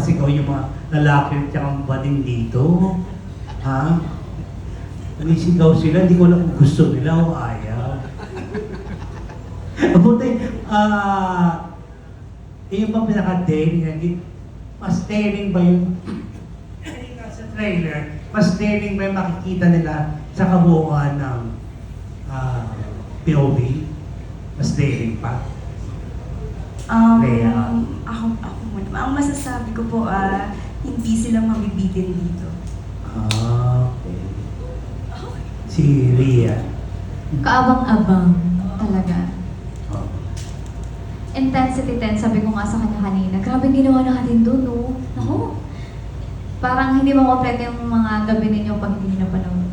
sumasigaw yung mga lalaki at saka bading dito. Ha? Sumisigaw sila, hindi ko alam kung gusto nila o ayaw. Mabuti, yung bang pinaka-daring, mas daring ba yung sa trailer, mas daring ba yung makikita nila sa kabuuan ng POV? Mas daring pa? Lea. Ako muna. Ang masasabi ko po, hindi sila mabibitin dito. Okay. Si Rhea. Kaabang-abang talaga. Oh. Intensity 10, sabi ko nga sa kanya kanina, grabe ginawa natin doon, no? Ako, parang hindi makompleto yung mga gabi ninyo pag hindi nyo napanood.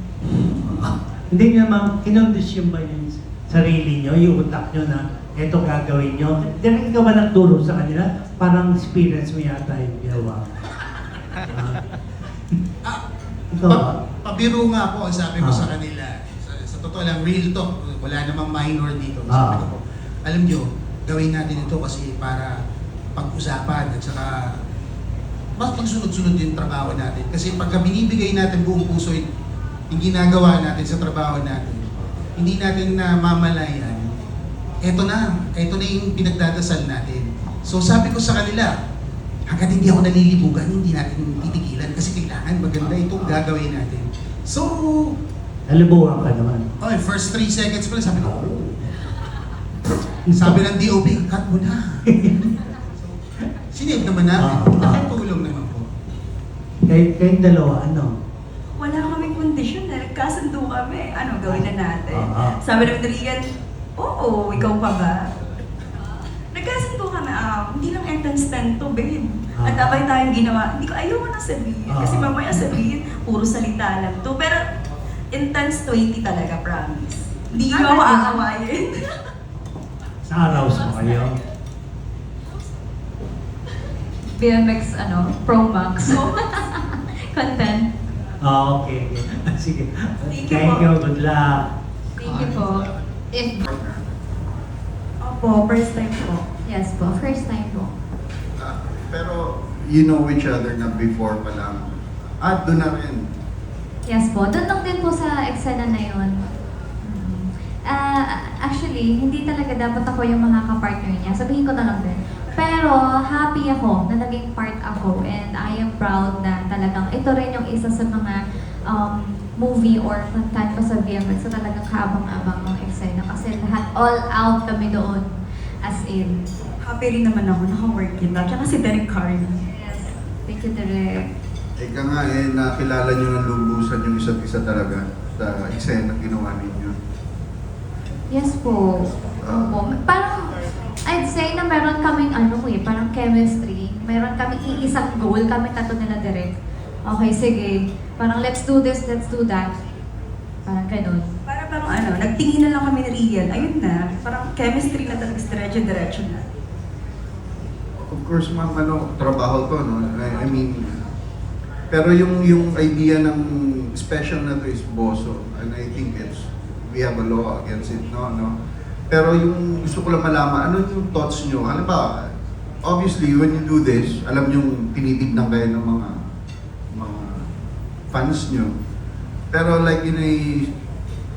Hindi nyo naman, kinondisyon ba yung sarili nyo, yung utak nyo na eto gagawin nyo? Direk ikaw ba nagturo sa kanila? Parang experience mo yata yung ginawa. Ikaw ba? Pabiro nga po ang sabi ko sa kanila. Sa totoo lang, real talk, wala namang minor dito. Sabi ko po, alam nyo, gawin natin ito kasi para pag-usapan at saka mas pagsunod-sunod yung trabaho natin. Kasi pagka binibigay natin buong puso yung ginagawa natin sa trabaho natin, hindi natin na mamalayan, eto na yung pinagdadasal natin. So sabi ko sa kanila, hanggat hindi ako nalilibugan, hindi natin titigilan kasi kailangan maganda itong gagawin natin. So, Nalibuhan ka naman. okay, first 3 seconds pa lang sabi ko, oh. Sabi ng DOP, cut mo na. So, sinave naman natin. Nakatulong naman po. Kayong dalawa, ano? Wala kaming kondisyon na nagkasundo kami. Ano, gawin na natin. Ah. Sabi namin ni Rian, oo, ikaw pa ba? Nagkasundo kami, hindi lang entrance stand to, babe. At abay tayong ginawa. Hindi ko ayoko na sabihin. Kasi mamaya sabihin, puro salita lang to. Pero intense 20 talaga, promise. Hindi nyo ako aawayin. Sa araws mo kayo? BMX, Pro Max. Content. Okay. Sige. Thank you Thank po. you. Good luck. Thank you po. Opo, first time po. Yes po, first time po. Pero you know each other na before pa lang. At doon na rin. Yes po, doon lang din po sa eksena na yun. Actually, hindi talaga dapat ako yung makaka-partner niya. Sabihin ko na lang din. Pero happy ako na naging part ako and I am proud na talagang ito rin yung isa sa mga movie or content ko sa VMX sa talagang kaabang-abang ng eksena kasi lahat all out kami doon as in. Happy rin naman ako, naka-work kita. Tsaka si Derek Carl. Yes, thank you Derek. Ika nga nakilala nyo ng lubusan yung isa't isa talaga sa eksena ginawa ninyo. Yes po. Opo. Parang, I'd say na meron kaming parang chemistry. Meron kaming iisang goal, kami tatlo nila direct. Okay, sige. Parang let's do this, let's do that. Parang ganun. Para bang nagtingin na lang kami ni Rian. Ayun na, parang chemistry na talaga, diretso na. Of course, ma'am, trabaho to, no? I mean, pero yung idea ng special na to is boso. And I think we have a law against it, no? Pero yung gusto ko lang malaman, ano yung thoughts nyo? Ano ba, obviously, when you do this, alam nyo, tinitignan kayo ng mga fans nyo. Pero like in a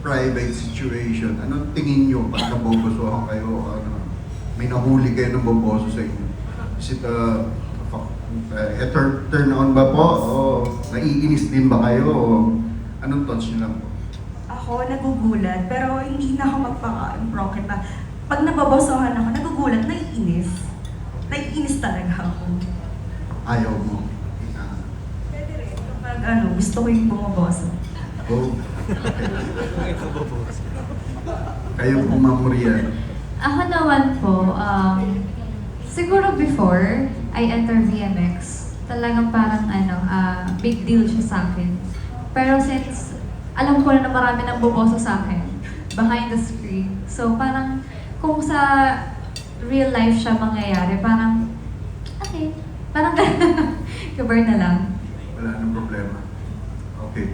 private situation, ano tingin nyo pag nabobosohan kayo? May nahuli kayo ng boboso sa inyo? Is it turn on ba po? O naiinis din ba kayo? O anong thoughts nyo lang po? Ako, nagugulat, pero hindi na ako magpaka-broken pa. Pag nababosohan ako, nagugulat, naiinis. Naiinis talaga ako. Ayaw mo? Pwede rin, kapag gusto ko yung bumaboso. Oh. Kayo po, Ma'am Rian. Ako naman po, siguro before I enter VMX, talagang parang big deal siya sa akin. Pero since alam ko na marami nang boboso sa akin behind the screen, so parang kung sa real life siya mangyayari, parang okay, parang cover na lang. Wala nang problema. Okay.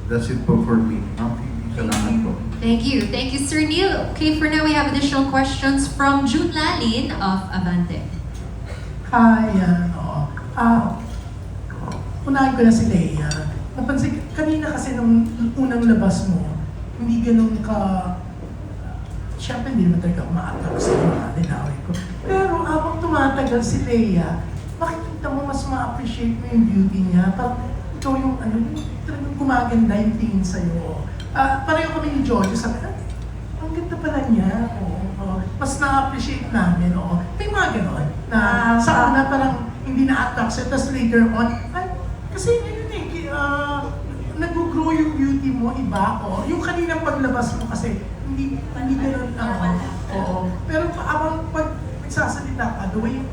That's it po for me. Ma'am Phoebe, salamat po. Thank you, Sir Neil. Okay, for now we have additional questions from June Lalin of Abante. Hi, unahin ko na si Leia. Napansin, kanina kasi nung unang labas mo, hindi ganun ka, siyempre hindi naman talaga umaatak sa mga linawin ko. Pero habang tumatagal si Leia, makikita mo mas ma-appreciate mo yung beauty niya. Parang ikaw yung ano, talagang gumaganda yung tingin sa'yo. Pareho kami ni Jojo, sabi, ang ganda pala niya. Mas na-appreciate namin. May mga ganon na sa una parang hindi na-attract siya, tapos later on, ay, kasi yun nag-grow yung beauty mo, iba. Yung kaninang paglabas mo kasi, hindi ganun. Pero abang pag nagsasalita ka, the way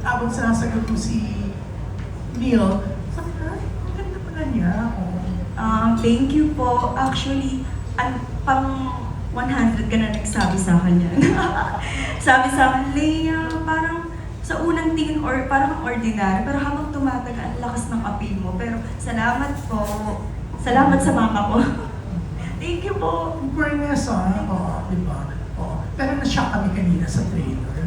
abang sinasagot mo si Neil, sabi ka, ang ganda pala niya. Thank you po. Actually, pang 100 ka na nagsabi sa akin yan. Sabi sa akin, Leia, parang sa unang tingin or parang ordinary, pero habang tumatagal, ang lakas ng appeal mo. Pero salamat po. Salamat sa mama ko. Thank you po. In fairness, di ba? Pero na-shock kami kanina sa trailer.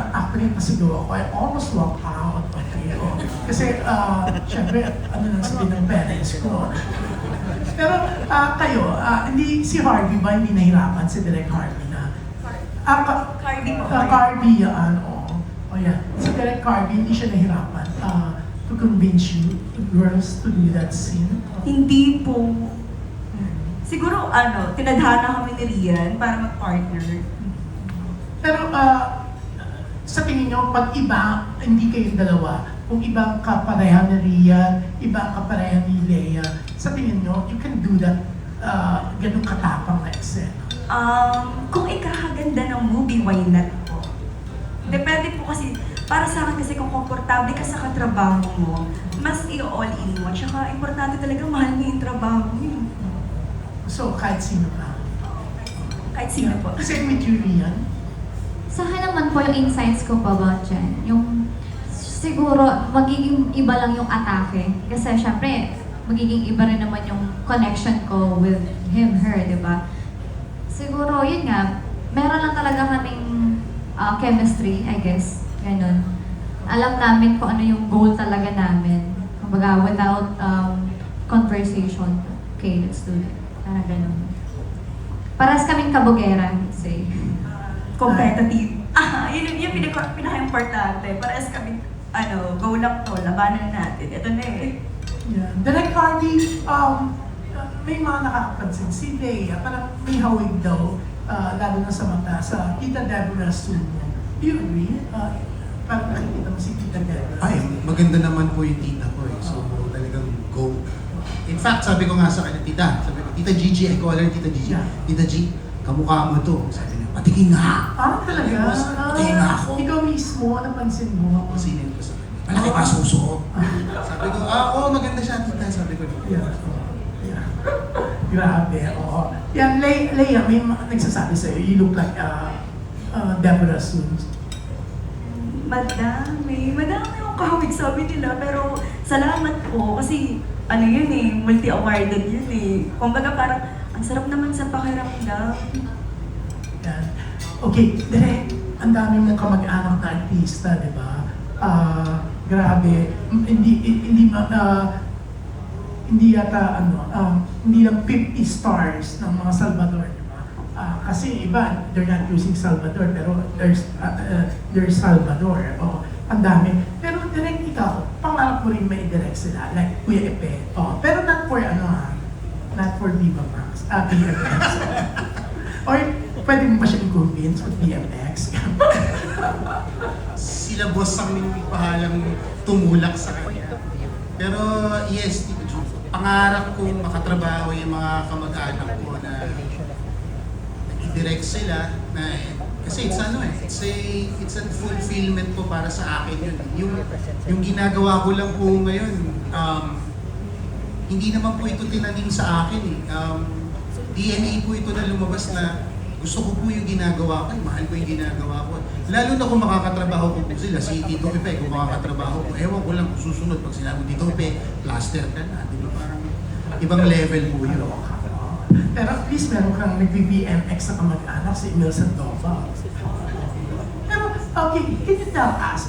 Actually, pasigaw ako. I almost walked out. Kasi, syempre, ano nang sabihin ng parents ko. Pero kayo, hindi si Harvey ba hindi nahirapan si Direk Harvey na? Cardi po. Carvey yan, yeah. Si Direk Harvey hindi siya nahirapan to convince you girls to do that scene. Hindi po. Siguro, tinadhana kami ni Rian para mag-partner. Pero sa tingin nyo, pag iba, hindi kayong dalawa, kung ibang kapareha ni Rian, ibang kapareha ni Leia, sa tingin nyo, you can do that ganun katapang na eksena. Kung ikakaganda ng movie, why not po? Depende po kasi, para sa akin kasi kung komportable ka sa katrabaho mo, mas i-all in mo. Tsaka importante talaga mahal mo yung trabaho mo. So, kahit sino pa. Kahit sino po. Kasi with you, Rian, Sa akin naman po yung insights ko pa ba dyan, yung siguro magiging iba lang yung atake. Kasi syempre, magiging iba rin naman yung connection ko with him, her, di ba? Siguro, yun nga, meron lang talaga kaming chemistry, I guess. Ganun. Alam namin kung ano yung goal talaga namin. Kumbaga, without conversation, okay, let's do it. Parang ganun. Paras kaming kabugera, let's say. Competitive. Yun yung pinaka-importante. Parehas kami, go lang to, labanan natin. Ito na eh. yeah. Direk Harvey, may mga nakakapansin. Si Leia, parang may hawig daw, lalo na sa mata, sa Tita Deborah Sumo. Do you agree? Parang nakikita mo si Tita Deborah. Ay, maganda naman po yung tita ko eh. So, talagang go. In fact, sabi ko nga sa kanya, sabi ko, Tita Gigi, I call her Tita Gigi. Yeah. Tita G, kamukha mo to. Sabi niya, patikin nga. Talaga? Patikin nga ako. Ikaw mismo, napansin mo. Pasinin ko sa kanya. Malaki pa suso. Sabi ko, oo, maganda siya, tita. Sabi ko. Yeah. Grabe, oo. Yan, Leia, may nagsasabi sa'yo, you look like Deborah Sumo. Madami yung kahawig sabi nila, pero salamat po kasi yun eh, multi-awarded yun eh. Kumbaga parang, ang sarap naman sa pakiramdam. Yan. Okay, Direk, ang dami mong kamag-anak na artista, di ba? Grabe, hindi yata hindi lang 50 stars ng mga Salvador, di ba? Kasi iba, they're not using Salvador, pero there's Salvador. Ang dami. Pero direct ikaw, pangarap mo rin may direct sila, like Kuya Epe. Pero not for not for Viva Max, BMX. Or pwede mo ba siya i-convince with BMX? Sila boss ang pahalang tumulak sa kanya. Pero yes, Tito Ju, pangarap kong makatrabaho yung mga kamag-anak ko na i-direct sila na kasi it's a fulfillment po para sa akin yun. Yung ginagawa ko lang po ngayon, hindi naman po ito tinanim sa akin eh. DNA po ito na lumabas na gusto ko po yung ginagawa ko, mahal ko yung ginagawa ko. Lalo na kung makakatrabaho ko po sila, si Tito Pepe, kung makakatrabaho ko, ewan ko lang kung susunod pag sinabi Tito Pepe, plaster ka na, di ba? Parang ibang level po yun. Pero at least meron kang nag-BMX na kamag-anak, si Emil Sandoval. Pero, okay, can you tell us,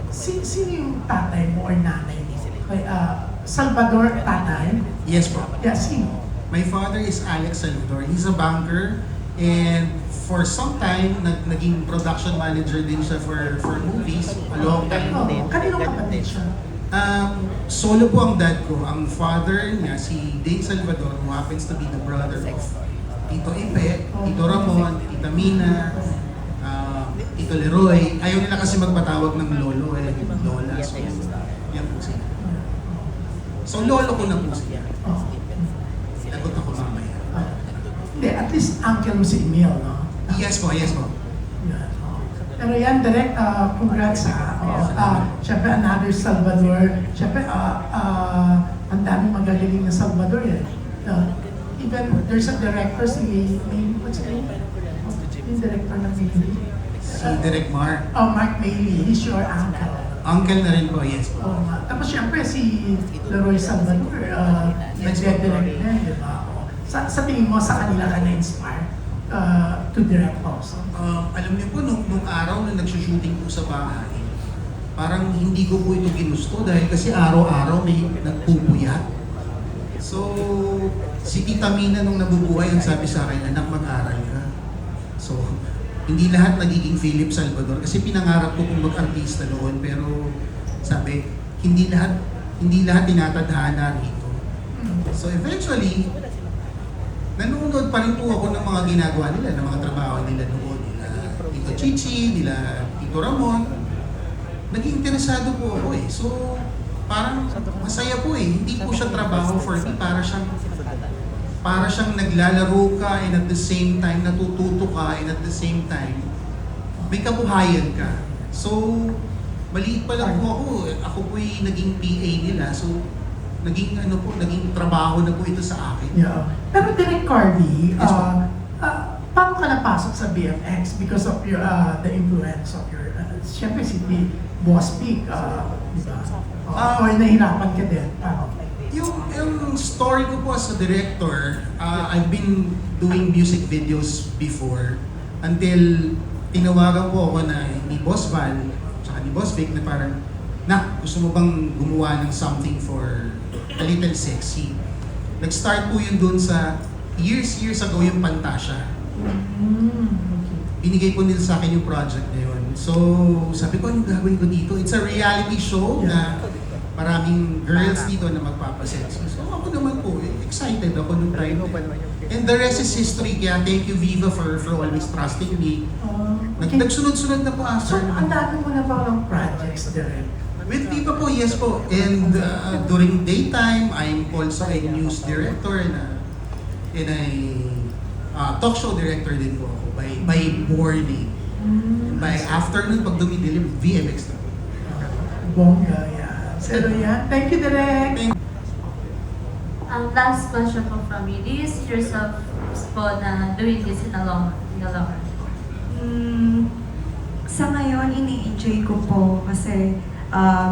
Sino yung tatay mo or nanay mo? Kay, Salvador tatay? Yes po. Yeah, sino? My father is Alex Salvador. He's a banker, and for some time, naging production manager din siya for movies. A long time. Oh, kaninong kapatid siya? Solo po ang dad ko. Ang father niya, si Dane Salvador, who happens to be the brother of Tito Epe, Tito Ramon, Tita Mina, Tito Leroy. Ayaw nila kasi magpatawag ng lolo lola. So, yan po sila. So, lolo ko na po sila. Oh. Lagot ako mamaya. Hindi, at least uncle mo si Emil, no? Yes po, yes po. Yan, oh. Pero yan, direct, congrats ha. Siyempre, another Salvador. Siyempre, ang daming magagaling na Salvador yan. Even, there's a director, what's his name? Yung director ng movie. Si Direk Mark. Mark Mayley, he's your uncle. Uncle na rin po, yes po. Oo nga. Tapos siyempre si Leroy Salvador, nag-direct na, di ba? Sa tingin mo, sa kanila ka na-inspire to direct also? Alam niyo po, nung araw na nagsushooting po sa bahay, parang hindi ko po ito ginusto dahil kasi araw-araw may nagpupuyat. So, si Tita Mina nung nabubuhay, ang sabi sa akin, anak, mag-aral ka. So, hindi lahat nagiging Philip Salvador kasi pinangarap ko kung mag-artista noon, pero sabi, hindi lahat tinatadhana rito. So eventually, nanonood pa rin po ako ng mga ginagawa nila, ng mga trabaho nila noon, nila Tito Chichi, nila Tito Ramon. Naging interesado po ako eh. So parang masaya po eh. Hindi po siya trabaho for me, para siyang naglalaro ka and at the same time natututo ka and at the same time may kabuhayan ka. So, maliit pa lang po ako. Ako po'y naging PA nila. So, naging trabaho na po ito sa akin. Yeah. Pero Direk Cardi, Yes, po. paano ka napasok sa BMX because of your the influence of your, siyempre si Boss Pig, di ba? Or nahirapan ka din? Paano? Yung story ko po as a director, I've been doing music videos before until tinawagan po ako na ni Boss Val tsaka ni Boss Vic na parang, gusto mo bang gumawa ng something for a little sexy? Nag-start po yun dun sa years ago yung Pantasya. Binigay po nila sa akin yung project na yun. So, sabi ko, anong gagawin ko dito? It's a reality show na maraming girls dito na magpapasexy. So ako naman po, excited ako nung time. And the rest is history. Kaya thank you Viva for always trusting me. Nagsunod-sunod na po So, after. ang dami mo na ba ng projects, Direk? With Viva po, yes po. And during daytime, I'm also a news director and a talk show director din po ako by morning. And by afternoon, pag dumidilim, VMX na po. Bongga, yeah. So, yeah. Thank you, Direk. Last question po from me. Do you see yourself po na doing this in the long run? Sa ngayon, ini-enjoy ko po kasi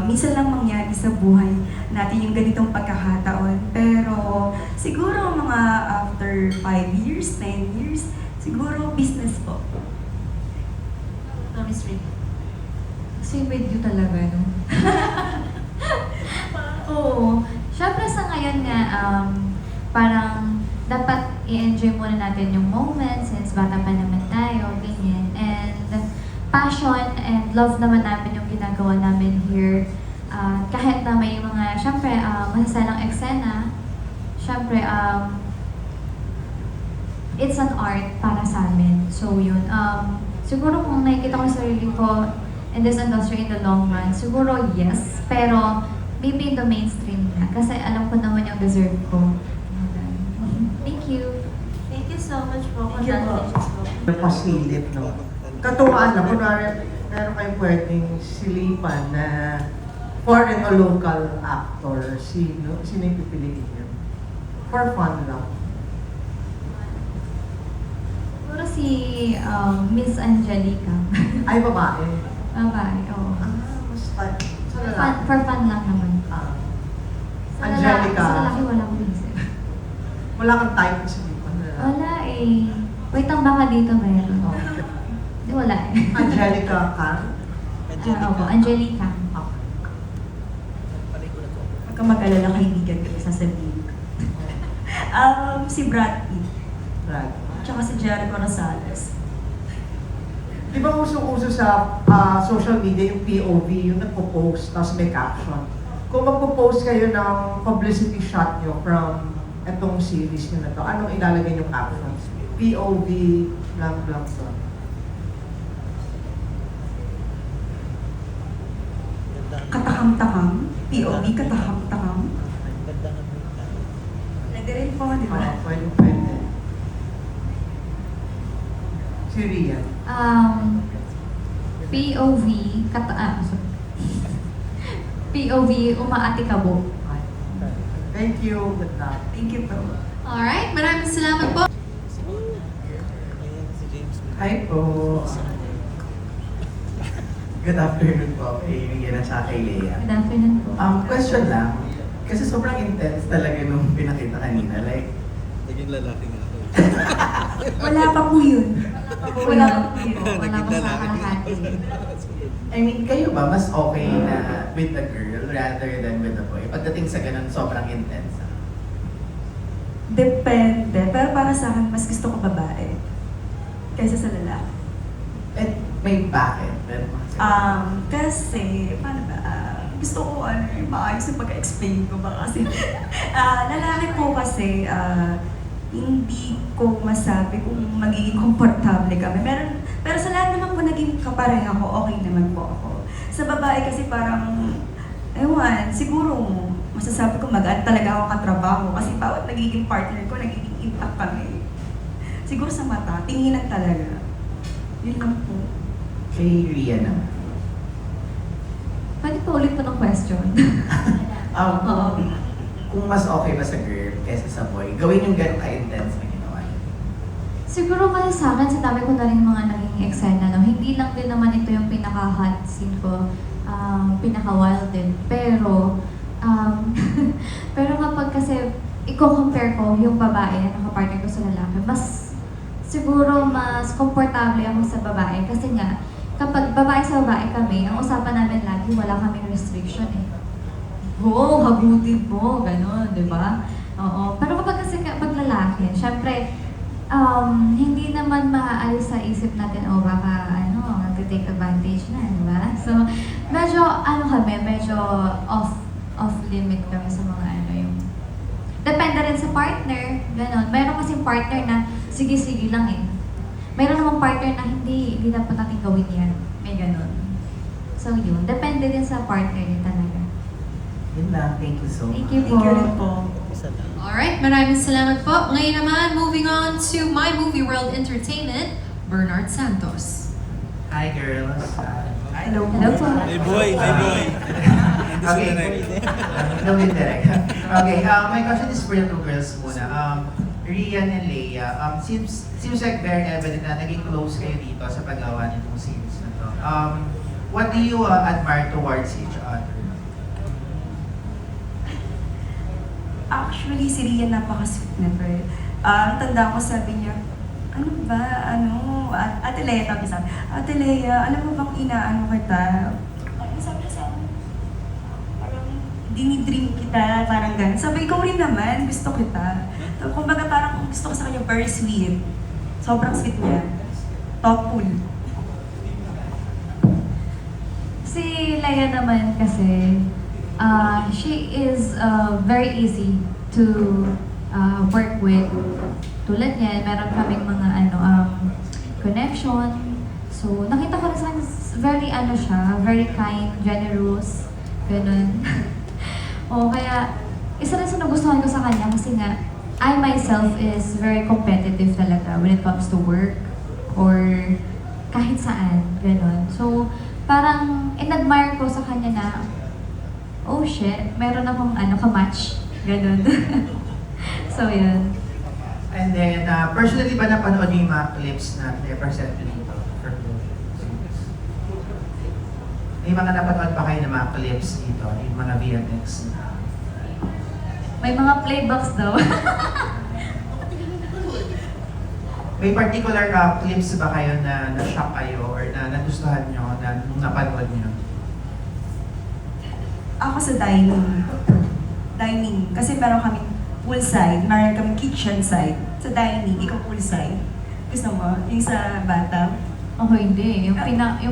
minsan lang mangyari sa buhay natin yung ganitong pagkakataon. Pero siguro mga after 5 years, 10 years, siguro business po. No, Miss Rick. Same with you talaga, no? Oo. Siyempre sa ngayon nga, parang dapat i-enjoy muna natin yung moment since bata pa naman tayo, ganyan. And passion and love naman namin yung ginagawa namin here. Kahit na may mga, siyempre, masasalang eksena, siyempre, it's an art para sa amin. So yun, siguro kung nakikita ko yung sarili ko in this industry in the long run, siguro yes, pero maybe in the mainstream na. Kasi alam ko naman yung deserve ko. Thank you. Thank you so much po. Thank you po. Yung pasilip, no? Katuwaan lang, kunwari, meron kayong pwedeng silipan na foreign o local actor, sino yung pipiliin niyo? For fun lang. Siguro si Miss Angelica. Ay, babae. Babae, oo. Mas fun. Sa For lalaki. for fun lang naman. Sa Angelica. Sa lalaki wala akong isip. Wala kang type sa silipan na lalaki. Wala eh. Wait, ang baka dito meron. Oh. Di wala eh. Angelica Khan. Opo, Angelica. Huwag kang mag-alala, kaibigan ko, sasabihin ko. Si Brad Pitt, Brad. tsaka si Jericho Rosales. Di ba uso-uso sa social media yung POV, yung nagpo-post, tapos may caption. Kung magpo-post kayo ng publicity shot nyo from etong series nyo na to, anong ilalagay yung caption? POV, blank blank blank. Katakam-takam, POV, katakam-takam. Pwede rin po, di ba? Pwede. Si Rian. POV, POV, umaatikabo. Thank you. Good luck. Thank you po. Alright, maraming salamat po. Hi po. Good afternoon po kay Rian at saka kay Lea. Good afternoon po. Question lang. Kasi sobrang intense talaga nung pinakita kanina. Like, Naging lalaki nga ako. Wala pa po yun. Wala pa po yun. Wala pa sa kalahati. I mean, kayo ba mas okay na with a girl rather than with a boy? Pagdating sa ganun, sobrang intense. Depende. Pero para sa akin, mas gusto ko babae. Kaysa sa lalaki. At may bakit? Pero, Kasi, paano ba? Gusto ko maayos yung pag-explain ko ba kasi lalaki po kasi hindi ko masabi kung magiging komportable kami. Pero sa lahat naman po naging kapareha ko, okay naman po ako. Sa babae kasi parang, ewan, siguro masasabi ko magaan talaga ako katrabaho kasi bawat nagiging partner ko, nagiging impact kami. Siguro sa mata, tinginan talaga. Yun lang po. kay Rian naman. Pwede po ulit po ng question. Kung mas okay ba sa girl kaysa sa boy, gawin yung ganun ka-intense na ginawa niya. Siguro kasi sa akin, sa dami ko na rin mga naging eksena, no? Hindi lang din naman ito yung pinaka-hot scene ko, pinaka-wild din. Pero, pero kapag kasi, i-compare ko yung babae na nakapartner ko sa lalaki, siguro mas komportable ako sa babae. Kasi nga, kapag babae sa babae kami, ang usapan namin lagi, wala kaming restriction eh. Oo, hagutin mo, gano'n, di ba? Oo. Pero kapag kasi pag lalaki, syempre, hindi naman maaalis sa isip natin, baka, nag-take advantage na, di ba? So, medyo, medyo off-limit kami sa mga yung... Depende rin sa partner, gano'n. Mayroon kasing partner na, sige-sige lang eh. Mayroon namang partner na hindi dapat natin gawin yan. May gano'n. So, yun. Depende din sa partner din talaga. Yun lang, thank you so much. Thank you po. Thank you rin po. Alright, maraming salamat po. Ngayon naman, moving on to My Movie World Entertainment, Bernard Santos. Hi girls. Hello po. Hello po. Hey boy, hey boy. Okay. No need direct. Okay, my question is for the two girls muna. Rian and Leia, seems like very evident na naging close kayo dito sa paggawa nitong series na to. What do you admire towards each other? Actually, si Rian napaka-sweet na girl. Tanda ko sabi niya, Ate Leia, sabi, Ate Leia, alam mo bang inaano kita? Sabi niya sa akin, parang dinidream kita, parang gano'n. Sabi, ikaw rin naman, gusto kita. So, kumbaga parang kung gusto ko sa kanya, very sweet. Sobrang sweet niya. Thoughtful. Si Leia naman kasi, she is very easy to work with. Tulad niyan, meron kaming mga connection. So, nakita ko rin sa kanya, very kind, generous, ganun. Kaya, isa rin sa nagustuhan ko sa kanya kasi nga, I myself is very competitive talaga when it comes to work or kahit saan, gano'n. So, parang in-admire ko sa kanya na, oh shit, meron akong ka-match, gano'n. So, yun. And then, personally ba napanood niyo yung mga clips na represent dito? May mga napanood pa kayo ng mga clips dito, yung mga VMX? May mga playbacks daw. may particular clips ba kayo na na-shock kayo or na nagustuhan nyo na nung napanood nyo? Ako sa dining. Dining. Kasi meron kami poolside, meron kami kitchen side. Sa dining, ikaw poolside. Gusto mo? Yung sa bata? Ako hindi. Yung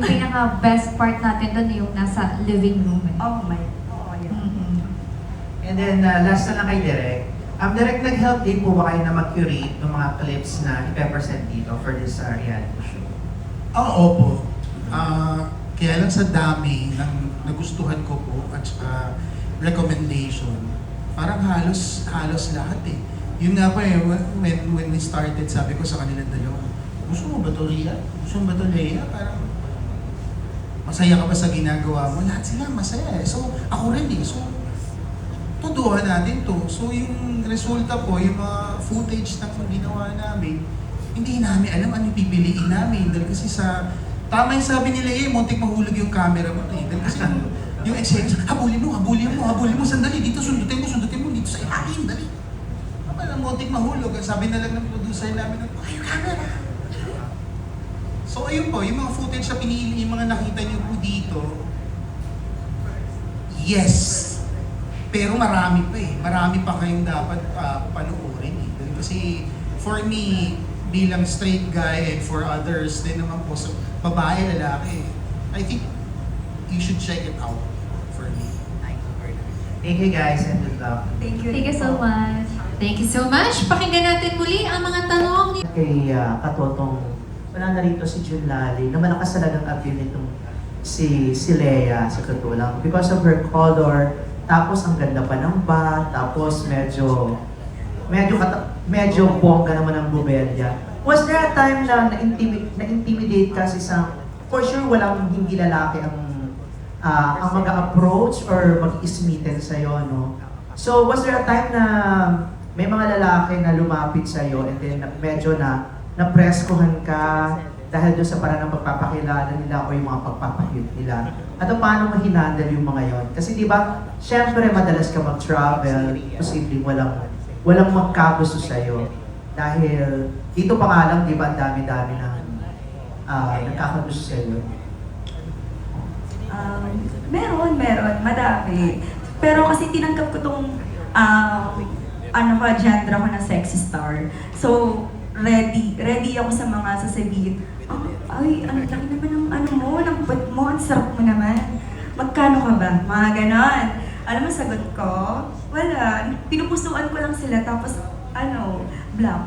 pinaka-best part natin doon yung nasa living room. Eh. Oh my. Oh, yeah. And then, last na lang kay Direk. Direk, nag-help din po ba kayo na mag-curate ng mga clips na ipe-present dito for this reality show? Opo. Kaya lang sa dami ng nagustuhan ko po at saka recommendation, parang halos lahat eh. Yun nga po eh, when we started, sabi ko sa kanilang dalawa, gusto mo ba ito, Ria? Gusto mo ba ito, Leia? Parang masaya ka ba sa ginagawa mo? Lahat sila masaya eh. So, ako rin eh. So, tuduhan natin to. So, yung resulta po, yung mga footage na ginawa namin, hindi namin alam ano yung pipiliin namin. Dahil kasi tama yung sabi nila eh, muntik mahulog yung camera mo eh. Dahil kasi yung eksena, habulin mo, sandali, dito sundutin mo, dito sa ilalim, dali. Parang muntik mahulog. Sabi na lang ng producer namin, yung camera. So ayun po, yung mga footage na pinili, yung mga nakita niyo po dito, yes. Pero marami pa eh. Marami pa kayong dapat panoorin eh. Kasi for me, bilang straight guy and for others din naman po sa babae, lalaki, I think you should check it out for me. Thank you guys and good luck. Thank you. Thank you so much. Thank you so much. Pakinggan natin muli ang mga tanong ni Kay Katotong, wala na rito si Jun Lali, na malakas talagang appeal nitong si Leia sa totoo lang. Because of her color, tapos ang ganda pa ng bat, tapos medyo bongga naman ang bubelya. Was there a time na na-intimidate ka sa isang, for sure walang hindi lalaki ang mag-approach or mag-ismitten sa'yo, no? So was there a time na may mga lalaki na lumapit sa'yo and then medyo na-preskuhan ka dahil doon sa parang ng pagpapakilala nila o yung mga pagpapahit nila? At paano mo hinandle yung mga yon? Kasi di ba, syempre madalas ka mag-travel, posibleng walang magkagusto sa'yo. Dahil dito pa nga lang, di ba, ang dami-dami na nagkakagusto sa'yo. Meron, madami. Pero kasi tinanggap ko tong genre ko na sexy star. So, ready ako sa mga sasabihin. Ay, ang laki naman ng ng butt mo, ang sarap mo naman. Magkano ka ba? Mga ganon. Alam mo, sagot ko, wala. Pinupusuan ko lang sila, tapos, block.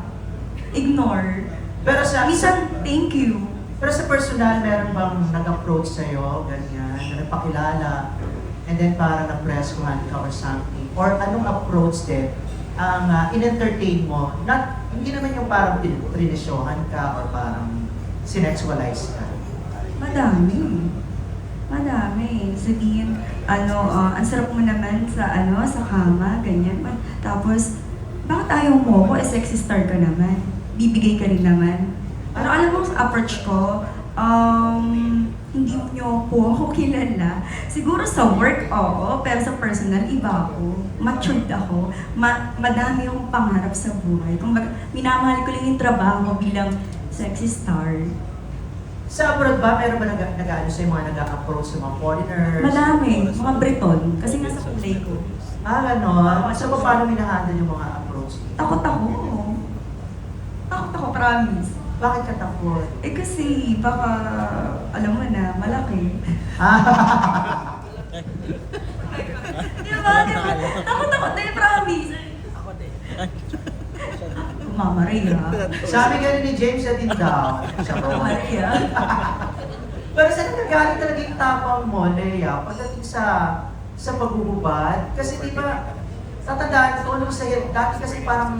Ignore. Pero Minsan, thank you. Pero sa personal, meron bang nag-approach sa'yo, ganyan, na nagpakilala, and then parang na-preskuhan ka or something? Or anong approach din ang in-entertain mo? Hindi naman yung parang trinisyohan ka or parang sinexualize ka. Madami. Sabihin, ang sarap mo naman sa kama, ganyan. Tapos, bakit ayaw mo ko? Sexy star ka naman. Bibigay ka rin naman. Alam mo sa approach ko, hindi nyo po ako kilala. Siguro sa work, oo, pero sa personal, iba ako. Matured ako. Madami akong pangarap sa buhay. Kumbaga, minamahal ko lang yung trabaho bilang sexy star. Sa abroad ba, meron ba nag-ano sa'yo, mga nag-approach sa mga foreigners? Madami. Mga Breton. Kasi nga sa kulay ko. Ganon. So, paano minahandle yung mga approach? Takot ako, promise. Bakit ka takot? Kasi baka, alam mo na, malaki. Diba? Takot na yung promise. Mama Rhea. Sabi ganun ni James na din daw. Mama Rhea. Pero saan nagagaling talaga yung tapang mo, Leia, pagdating sa paghuhubad? Kasi di ba, tatandaan ko nung dati kasi parang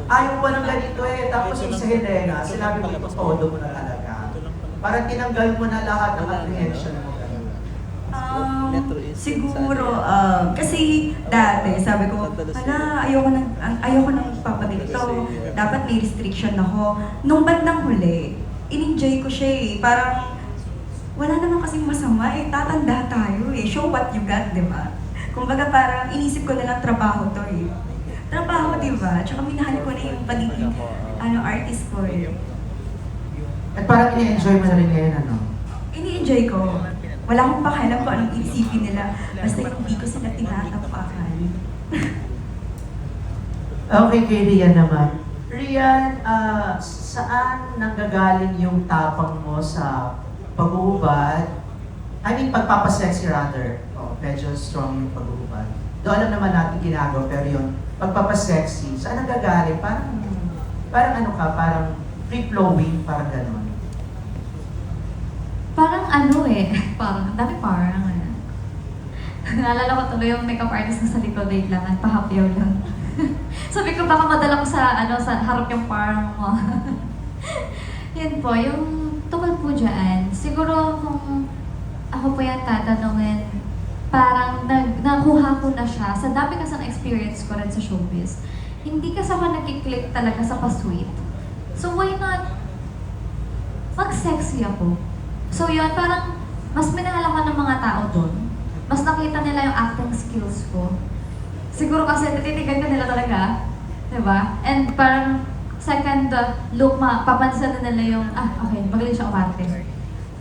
ayaw pa ng ganito eh. Tapos yung sa Helena, sinabi mo ito, todo mo na talaga. Parang tinanggal mo na lahat ng apprehension mo. Siguro, kasi dati, sabi ko, ayoko nang papaganito. Dapat may restriction ako. Nung bandang huli, in-enjoy ko siya eh. Parang, wala naman kasing masama eh. Tatanda tayo eh. Show what you got, di ba? Kumbaga parang inisip ko na lang trabaho to eh. Trabaho, di ba? Tsaka minahal ko na yung pagiging artist ko eh. At parang ini-enjoy mo na rin ngayon, ano? Ini-enjoy ko. Wala akong pakialam kung anong isipin nila. Basta hindi ko sila tinatapakan. Okay, kay Rian naman. Rian, saan nanggagaling yung tapang mo sa pag-uubad? I mean, pagpapasexy rather. Oh, medyo strong yung pag-uubad. Doon alam naman natin ginagawa, pero yun, pagpapasexy, saan nanggagaling? Parang ano ka, parang free-flowing, parang gano'n. Parang ano eh, parang, dami parang ano. Naalala ko tuloy yung makeup artist na sa likod, wait lang, pahapyaw lang. Sabi ko baka madala ko sa harap yung parang mo. Yun po, yung tungkol po dyan, siguro kung ako po yan tatanungin, parang nakuha ko na siya sa dami kasi ng experience ko rin sa showbiz. Hindi kasi ako nagkiklik talaga sa pa-sweet. So why not mag-sexy ako? So yun, parang mas minahal ako ng mga tao doon. Mas nakita nila yung acting skills ko. Siguro kasi tititigan ka nila talaga, diba? And parang second look, papansin na nila yung, okay, magaling siya umarte.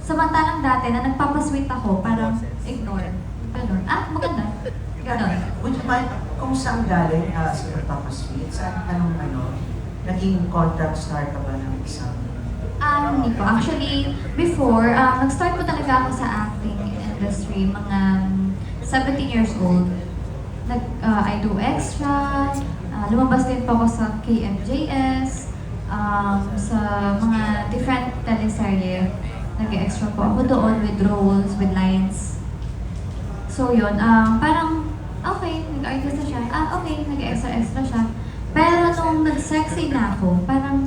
Samantalang dati na nagpapasweet ako, parang ignore. Ganun. Maganda. Ganun. Would you mind kung saan galing sa pagpapasweet? Saan, naging contract star ka ba ng isang... Hindi po. Actually, before, nag-start po talaga ako sa acting industry, mga 17 years old. I do extra, lumabas din po ako sa KMJS, sa mga different teleserye. Nag-extra po ako doon with roles, with lines. So yun, parang okay, nag-artista siya. Okay, nag-extra siya. Pero nung nag-sexy na ako, parang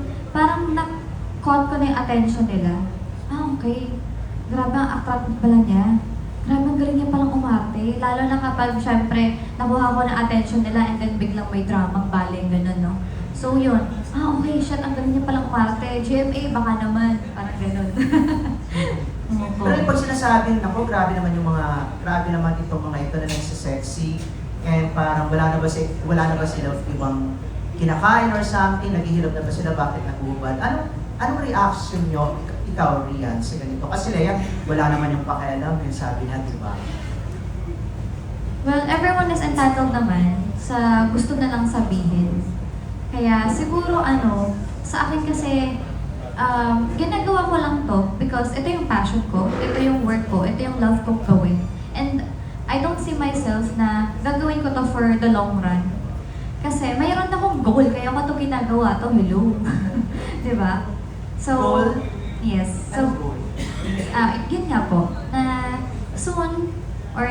na-caught ko na yung attention nila. Okay, grabe ang attract pala niya. Grabe ang galing niya palang umarte. Lalo na kapag, syempre, nakuha ko ng attention nila and then biglang may drama, baling, gano'n, no? So yun, okay, shit, ang galing niya palang umarte. GMA, baka naman, parang gano'n. Pero pag sinasabing, grabe naman itong mga ito na nagsisexy, and parang wala na ba sila ibang kinakain or something, naghihilap na ba sila, bakit nag-ubad? Anong reaction nyo, ikaw, Rian, sa ganito? Kasi Lea, wala naman yung pakialam, yung sabi niya, di ba? Well, everyone is entitled naman sa gusto na lang sabihin. Kaya siguro sa akin kasi, ginagawa ko lang to because ito yung passion ko, ito yung work ko, ito yung love kong gawin. And I don't see myself na gagawin ko to for the long run. Kasi mayroon akong goal, kaya ako ito ginagawa to, hello. Diba? So, Goal? yes. So, Ano goal? yun nga po, na sooner or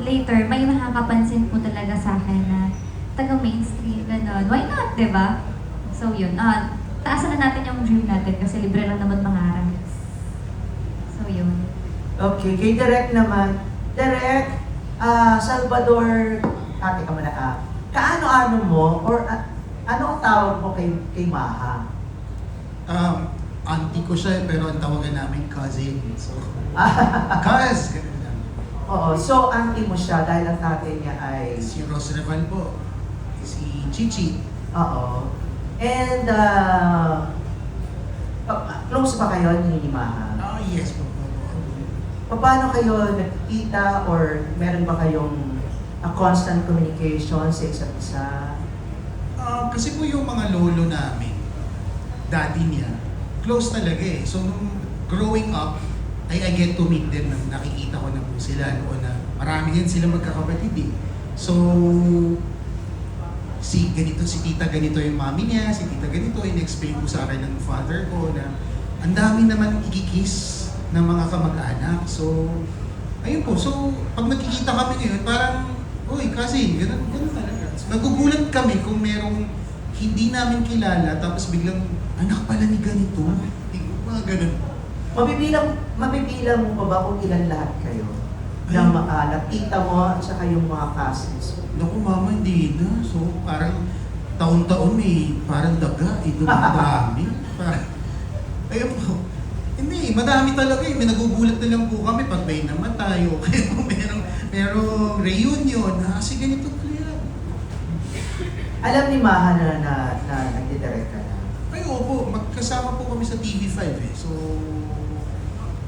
later, may makakapansin po talaga sa akin na taga-mainstream, gano'n. Why not, diba? So yun, taasan na natin yung dream natin kasi libre lang naman mangarap. So yun. Okay, kay Direk naman. Direk, Salvador, teka muna, kaano-ano mo, or ano ang tawag mo kay Maha? Auntie ko siya, pero ang tawagan namin cousin. So, ganun lang. Oo, so auntie mo siya dahil ang tatay niya ay... Si Rose Reval po. Si Chichi. Oo. And, close ba kayo ni Maha? Yes po. Paano kayo nagkita or meron ba kayong constant communication sa isa't isa? Kasi po yung mga lolo namin, daddy niya, close talaga eh. So, nung growing up, I get to meet them. Nakikita ko na po sila noon na marami din sila magkakapatid eh. So, si tita ganito yung mami niya, si tita ganito, in-explain ko sa akin ng father ko na ang dami naman ikikiss ng mga kamag-anak. So, ayun po. So, pag nagkikita kami ngayon, parang, uy, cousin, ganun talaga. So, nagugulat kami kung merong hindi namin kilala, tapos biglang, anak pala ni ganito. Mga ganun. Mabibilang mo pa ba kung ilan lahat kayo? Na tita mo at saka yung mga cousins? Naku, mama, hindi na. So, parang taon-taon parang daga, dumadami. Ayun po. Hindi, madami talaga eh. May nagugulat na lang po kami pag may namatay o kaya merong reunion. Kasi ganito clear. Alam ni Maha na nagdidirect ka na? Ay, opo. magkasama po kami sa TV5 eh. So,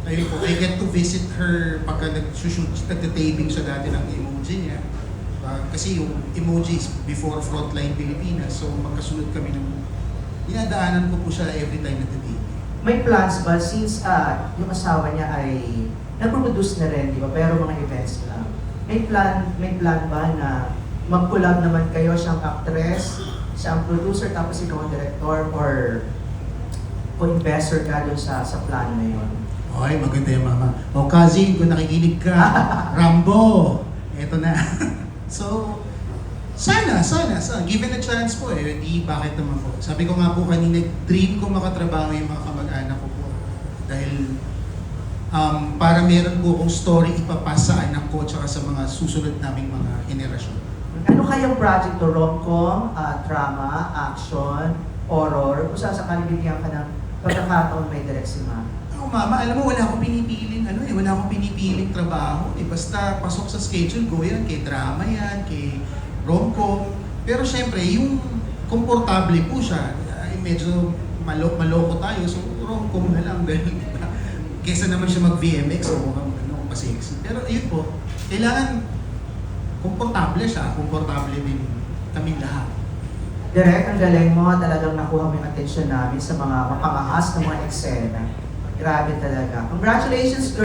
ayun po, I get to visit her pagka nag-shoot, nagtataping siya dati ng emoji niya. Kasi yung emojis before Frontline Pilipinas, so magkasunod kami ng dinadaanan ko po siya every time nagtataping. May plans ba since yung asawa niya ay nag-produce na rin, di ba? Pero mga events lang. May plan ba na mag-collab naman kayo, siyang actress, siyang producer, tapos ikaw ang director, or co-investor ka dun sa plan na yun? Okay, maganda yung mama. O cousin, kung nakikinig ka, Rambo, eto na. So, sana, given a chance po eh, di bakit naman po. Sabi ko nga po kanina, dream ko makatrabaho yung mga kamag-anak ko po. Dahil para meron po akong story ipapasa sa anak ko tsaka sa mga susunod naming mga henerasyon. Ano kayang project to? Rom-com, drama, action, horror? Kung saan sakaling bigyan ka ng pagkakataon may direct si Ma? Ako mama, alam mo wala akong pinipiling wala akong pinipiling trabaho. Basta pasok sa schedule ko yan, kay drama yan, kay rom-com. Pero syempre, yung komportable po siya, ay medyo maloko tayo, so rom-com na lang dahil kesa naman siya mag-VMX o mukhang pa-sexy. Pero yun po, kailangan komportable siya, komportable din kami lahat. Direct, ang galing mo, talagang nakuha mo yung attention namin sa mga mapangahas na mga eksena. Grabe talaga. Congratulations, girl!